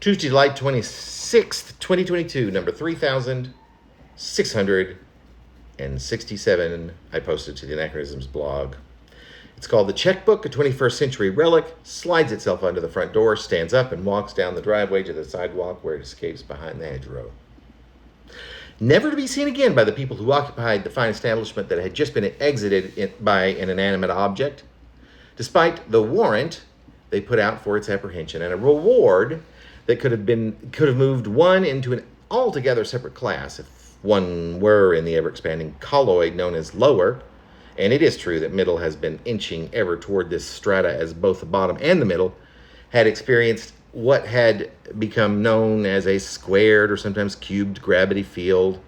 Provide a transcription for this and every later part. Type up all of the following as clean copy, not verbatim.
Tuesday, July 26th, 2022, number 3667. I posted to the Anachronisms blog. It's called The Checkbook, a 21st century relic, slides itself under the front door, stands up, and walks down the driveway to the sidewalk where it escapes behind the hedgerow. Never to be seen again by the people who occupied the fine establishment that had just been exited by an inanimate object, despite the warrant they put out for its apprehension and a reward that could have moved one into an altogether separate class if one were in the ever-expanding colloid known as lower. And it is true that middle has been inching ever toward this strata as both the bottom and the middle had experienced what had become known as a squared or sometimes cubed gravity field.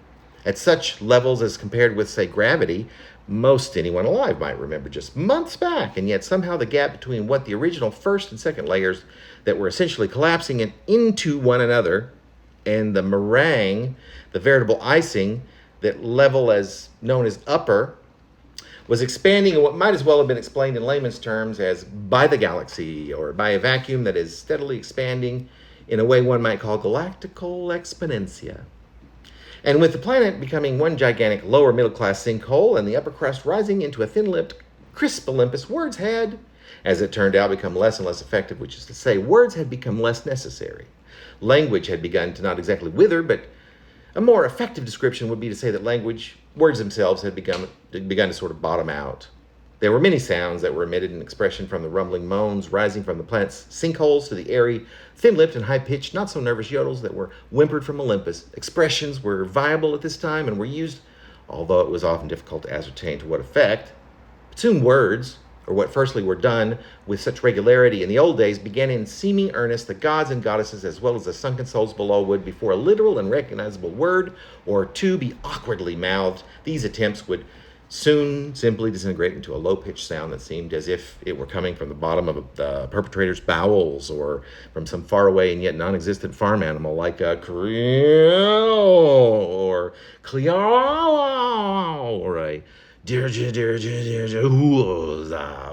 At such levels as compared with, say, gravity, most anyone alive might remember just months back, and yet somehow the gap between what the original first and second layers that were essentially collapsing into one another and the meringue, the veritable icing, that level as known as upper, was expanding in what might as well have been explained in layman's terms as by the galaxy, or by a vacuum that is steadily expanding in a way one might call galactical exponentia. And with the planet becoming one gigantic lower middle-class sinkhole and the upper crust rising into a thin-lipped, crisp Olympus, words had, as it turned out, become less and less effective, which is to say, words had become less necessary. Language had begun to not exactly wither, but a more effective description would be to say that words themselves had begun to sort of bottom out. There were many sounds that were emitted in expression from the rumbling moans rising from the planet's sinkholes to the airy, thin-lipped and high-pitched, not-so-nervous yodels that were whimpered from Olympus. Expressions were viable at this time and were used, although it was often difficult to ascertain to what effect. But soon words, or what firstly were done with such regularity in the old days, began in seeming earnest. The gods and goddesses, as well as the sunken souls below, would, before a literal and recognizable word or two be awkwardly mouthed, these attempts would soon simply disintegrate into a low-pitched sound that seemed as if it were coming from the bottom of the perpetrator's bowels, or from some faraway and yet non-existent farm animal like a or Cleo, or a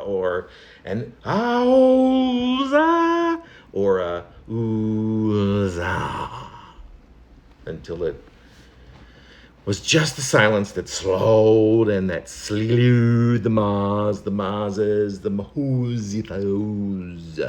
or an auza, or a ooza, until it was just the silence that slowed and that slewed the mazes, the mahuzithos.